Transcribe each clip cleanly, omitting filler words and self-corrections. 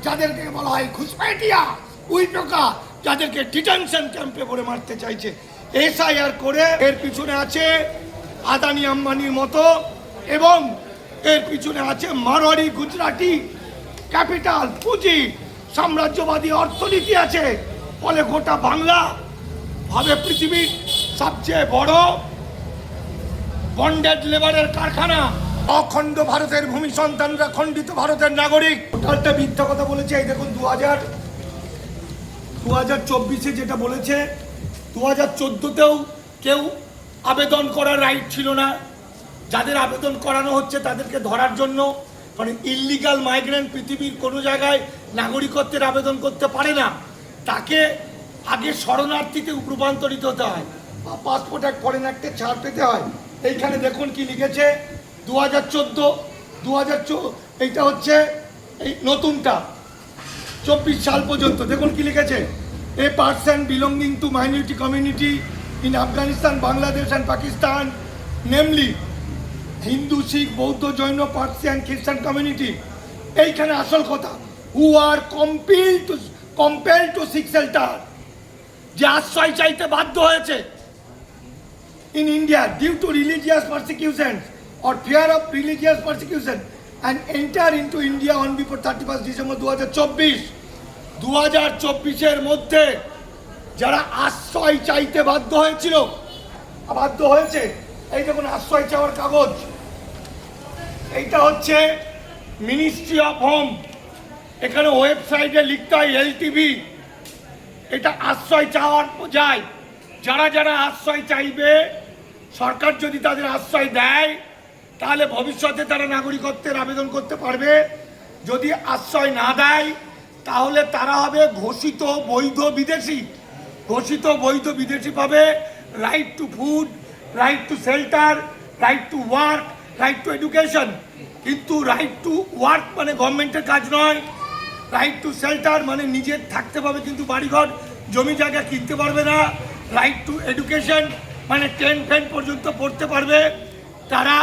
যাদেরকে বলা হয় ঘুষপেটিয়া, উইটোকা, যাদেরকে ডিটেনশন ক্যাম্পে ভরে মারতে চাইছে। এসআইআর করে এর পিছনে আছে আদানি আম্বানির মতো, এবং এর পিছনে আছে মারোয়ারি গুজরাটি ক্যাপিটাল পুঁজি সাম্রাজ্যবাদী অর্থনীতি আছে। ফলে গোটা বাংলা ভাবে পৃথিবীর সবচেয়ে বড় বন্ডেড লেবারের কারখানা। অখণ্ড ভারতের ভূমি সন্তানরা খণ্ডিত ভারতের নাগরিক। টোটালটা মিথ্যা কথা বলেছে। এই দেখুন 2024-এ যেটা বলেছে, 2014-তেও কেউ আবেদন করার রাইট ছিল না। যাদের আবেদন করানো হচ্ছে তাদেরকে ধরার জন্য, মানে ইললিগাল মাইগ্রেন্ট পৃথিবীর কোনো জায়গায় নাগরিকত্বের আবেদন করতে পারে না, তাকে আগে শরণার্থীতে রূপান্তরিত হতে হয় বা পাসপোর্ট অ্যাক্ট ফরেন অ্যাক্টে ছাড় পেতে হয়। এইখানে দেখুন কি লিখেছে, 2014 এইটা হচ্ছে এই নতুনটা 24 সাল পর্যন্ত। দেখুন কি লিখেছে, a person belonging to minority community in Afghanistan, Bangladesh and Pakistan, namely Hindu, Sikh, Bauddha, Jain, Parsi and Christian community. এইখানে আসল কথা, who are compel to seek shelter, যে আশ্রয় চাইতে বাধ্য হয়েছে in India due to religious persecution or fear of religious persecution and enter into India on before 31st December 2024-এর মধ্যে যারা আশ্রয় চাইতে বাধ্য হয়েছে, এই দেখুন আশ্রয় চাওয়ার কাগজ। এইটা হচ্ছে মিনিস্ট্রি অফ হোম, এখানে ওয়েবসাইটে লিখতে হয় এলটিভি। এটা আশ্রয় চাওয়ার যায়, যারা আশ্রয় চাইবে, সরকার যদি তাদের আশ্রয় দেয় তাহলে ভবিষ্যতে তারা নাগরিকত্বের আবেদন করতে পারবে। যদি আশ্রয় না দেয় তাহলে তারা হবে ঘোষিত বৈধ বিদেশি পাবে right to food, right two shelter, right to work, right two education. কিন্তু রাইট টু ওয়ার্ক মানে গভর্নমেন্টের কাজ নয়, রাইট টু শেল্টার মানে নিজের থাকতে পাবে কিন্তু বাড়িঘর জমি জায়গা কিনতে পারবে না, রাইট টু এডুকেশন মানে 10 ফেন পর্যন্ত পড়তে পারবে। তারা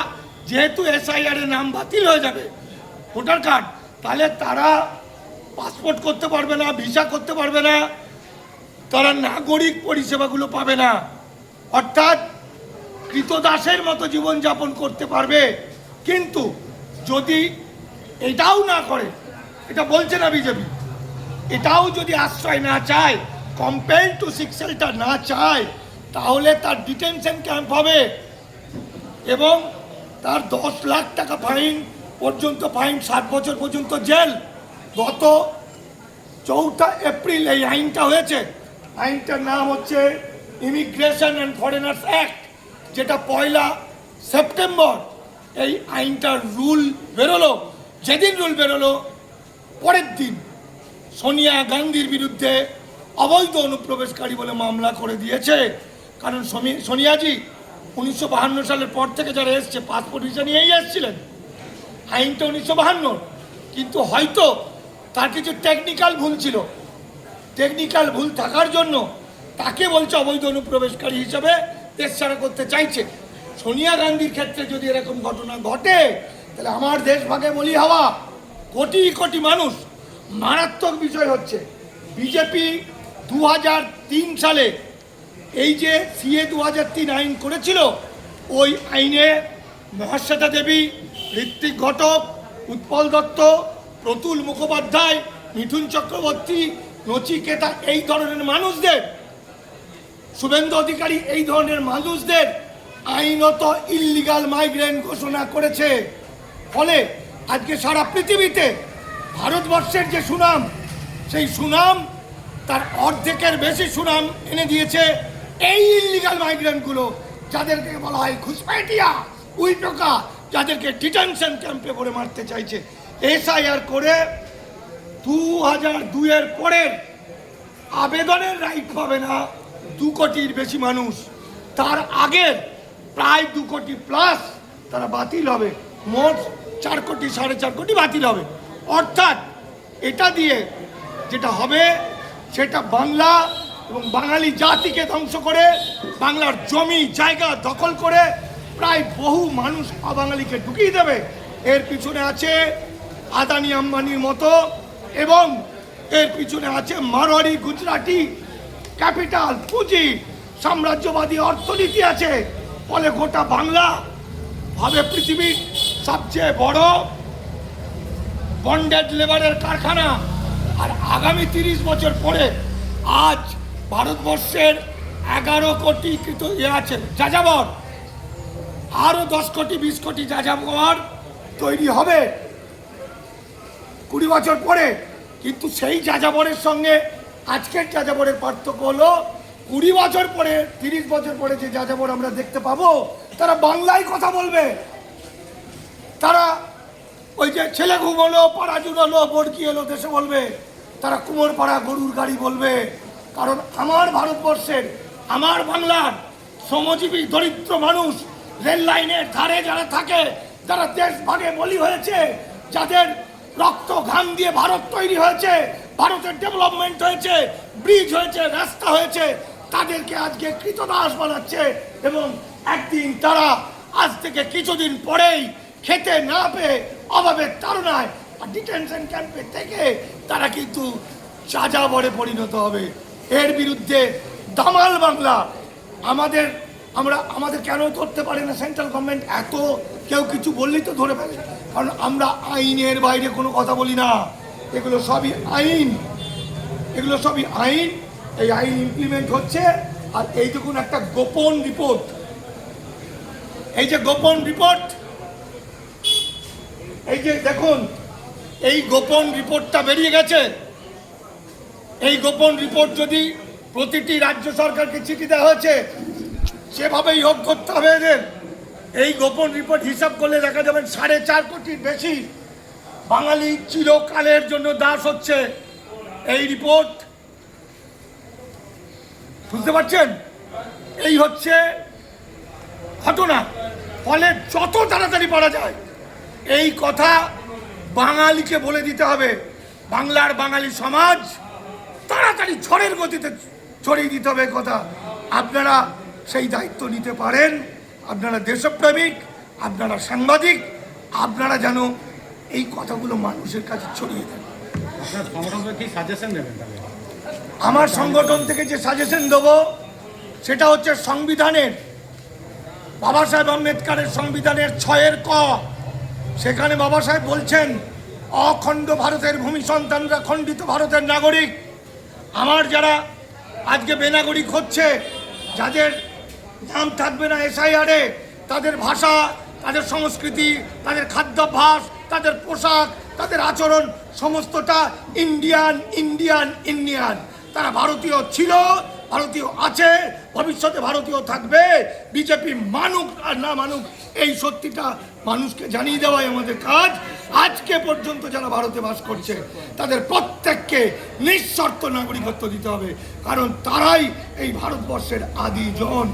যেহেতু এসআইআর এর নাম বাতিল হয়ে যাবে ভোটার কার্ড, তাহলে তারা পাসপোর্ট করতে পারবে না, ভিসা করতে পারবে না, তারা নাগরিক পরিষেবাগুলো পাবে না। অর্থাৎ কৃতদাসের মতো জীবনযাপন করতে পারবে। কিন্তু যদি এটাও না করে, এটা বলছে না বিজেপি, এটাও যদি আশ্রয় না চায়, কম্পেল টু সিক শেল্টার না চায়, তাহলে তার ডিটেনশন ক্যাম্প হবে এবং তার 10 লাখ টাকা ফাইন পর্যন্ত ফাইন, 7 বছর পর্যন্ত জেল। গত 4 এপ্রিল এই আইনটা হয়েছে। আইনটার নাম হচ্ছে ইমিগ্রেশন অ্যান্ড ফরেনার্স অ্যাক্ট, যেটা 1 সেপ্টেম্বর এই আইনটার রুল বেরোলো। যেদিন রুল বেরোলো পরের দিন সোনিয়া গান্ধীর বিরুদ্ধে অবৈধ অনুপ্রবেশকারী বলে মামলা করে দিয়েছে। কারণ সোনিয়াজি 1952 সালের পর থেকে যারা এসছে পাসপোর্ট ভিসা নিয়েই এসেছিলেন। আইনটা 1952, কিন্তু হয়তো তার কিছু টেকনিক্যাল ভুল ছিল। টেকনিক্যাল ভুল থাকার জন্য তাকে বলছে অবৈধ অনুপ্রবেশকারী হিসাবে দেশ ছাড়া করতে চাইছে। সোনিয়া গান্ধীর ক্ষেত্রে যদি এরকম ঘটনা ঘটে, তাহলে আমার দেশ ভাগে বলি হাওয়া, কোটি কোটি মানুষ। মারাত্মক বিষয় হচ্ছে বিজেপি 2003 সালে এই যে সিএ 2003 আইন করেছিল, ওই আইনে মহাশ্বেতা দেবী, ঋত্বিক ঘটক, উৎপল দত্ত, প্রতুল মুখোপাধ্যায়, মিঠুন চক্রবর্তী, নচিকেতা, এই ধরনের মানুষদের, শুভেন্দু অধিকারী, এই ধরনের মানুষদের আইনত ইললিগাল মাইগ্রেন্ট ঘোষণা করেছে। ফলে আজকে সারা পৃথিবীতে ভারতবর্ষের যে সুনাম, সেই সুনাম তার অর্ধেকের বেশি সুনাম এনে দিয়েছে এই ইললিগাল মাইগ্রেন্টগুলো, যাদেরকে বলা হয় ঘুষপেটিয়া, উইটোকা, যাদেরকে ডিটেনশন ক্যাম্পে ভরে মারতে চাইছে। এসআইআর করে 2002-এর পরের আবেদনের রাইট পাবে না 2 কোটির বেশি মানুষ। তার আগের প্রায় 2 কোটি প্লাস তারা বাতিল হবে। মোট 4 কোটি 4.5 কোটি বাতিল হবে। অর্থাৎ এটা দিয়ে যেটা হবে সেটা বাংলা এবং বাঙালি জাতিকে ধ্বংস করে, বাংলার জমি জায়গা দখল করে প্রায় বহু মানুষ অবাঙালিকে ঢুকিয়ে দেবে। এর পিছনে আছে আদানি আম্বানির মতো এবং এর পিছনে আছে মারোয়ারি গুজরাটি ক্যাপিটাল পুঁজি সাম্রাজ্যবাদী অর্থনীতি আছে। ফলে গোটা বাংলা ভাবে পৃথিবীর সবচেয়ে বড় বন্ডেড লেবারের কারখানা। আর আগামী 30 বছর পরে আজ ভারতবর্ষের 11 কোটি আছে যাযাবর, আরো 10 কোটি 20 কোটি যাযাবর তৈরি হবে 20 বছর পরে। কিন্তু সেই যাযাবরের সঙ্গে আজকের যাযাবরের পার্থক্য হলো 20 বছর পরে 30 বছর পরে যে যাযাবর আমরা দেখতে পাবো তারা বাংলায় কথা বলবে। তারা ওই যে ছেলে ঘুম হলো, পাড়া জুড়ালো, বরকি এলো দেশে বলবে, তারা কুমোর পাড়া গরুর গাড়ি বলবে। কারণ আমার ভারতবর্ষের, আমার বাংলার শ্রমজীবী দরিদ্র মানুষ, রেল লাইনের ধারে যারা থাকে, যারা দেশ ভাগে বলি হয়েছে, যাদের রক্ত ঘাম দিয়ে ভারত তৈরি হয়েছে, ভারতের ডেভেলপমেন্ট হয়েছে, ব্রিজ হয়েছে, রাস্তা হয়েছে, তাদেরকে আজকে কৃতদাস বানাচ্ছে। এবং একদিন তারা আজ থেকে কিছুদিন পরেই খেতে না পেয়ে অভাবের তাড়নায় ডিটেনশন ক্যাম্পে থেকে তারা কিন্তু যাযাবরে পরিণত হবে। এর বিরুদ্ধে দামাল বাংলা। আমাদের কেন ধরতে পারে না সেন্ট্রাল গভর্নমেন্ট? এত কেউ কিছু বললেই তো ধরে ফেলে, কারণ আমরা আইনের বাইরে কোনো কথা বলি না। এগুলো সবই আইন, এগুলো সবই আইন। এই আইন ইমপ্লিমেন্ট হচ্ছে। আর এই দেখুন একটা গোপন রিপোর্ট, এই যে গোপন রিপোর্ট, এই যে দেখুন এই গোপন রিপোর্টটা বেরিয়ে গেছে। এই গোপন রিপোর্ট যদি প্রতিটি রাজ্য সরকারকে চিঠি দেওয়া হয়েছে, সেভাবেই হোক করতে হবে এদের। এই গোপন রিপোর্ট হিসাব করলে দেখা যাবে 4.5 কোটির বেশি বাঙালি চিরকালের জন্য দাস হচ্ছে। এই রিপোর্ট বুঝতে পারছেন? এই হচ্ছে ঘটনা। ফলে যত তাড়াতাড়ি পারা যায় এই কথা বাঙালিকে বলে দিতে হবে। বাংলার বাঙালি সমাজ তাড়াতাড়ি ঝড়ের গতিতে ছড়িয়ে দিতে হবে কথা। আপনারা সেই দায়িত্ব নিতে পারেন। আপনারা দেশপ্রেমিক, আপনারা সাংবাদিক, আপনারা যেন এই কথাগুলো মানুষের কাছে ছড়িয়ে দেন। আমার সংগঠন থেকে যে সাজেশন দেবো সেটা হচ্ছে সংবিধানের, বাবা সাহেব আম্বেদকরের সংবিধানের 6 ক। সেখানে বাবা সাহেব বলছেন, অখণ্ড ভারতের ভূমি সন্তানরা খণ্ডিত ভারতের নাগরিক। আমার যারা আজকে বেনাগরিক হচ্ছে, যাদের নাম থাকবে না এসআইআরে, তাদের ভাষা, তাদের সংস্কৃতি, তাদের খাদ্যাভ্যাস, তাদের পোশাক, তাদের আচরণ সমস্তটা ইন্ডিয়ান ইন্ডিয়ান ইন্ডিয়ান। তারা ভারতীয় ছিল, ভারতীয় আছে, ভবিষ্যতে ভারতীয় থাকবে। বিজেপি মানুক আর না মানুক, এই সত্যিটা মানুষকে জানিয়ে দেওয়াই আমাদের কাজ। আজকে পর্যন্ত যারা ভারতে বাস করছে তাদের প্রত্যেককে নিঃশর্ত নাগরিকত্ব দিতে হবে, কারণ তারাই এই ভারতবর্ষের আদিজন।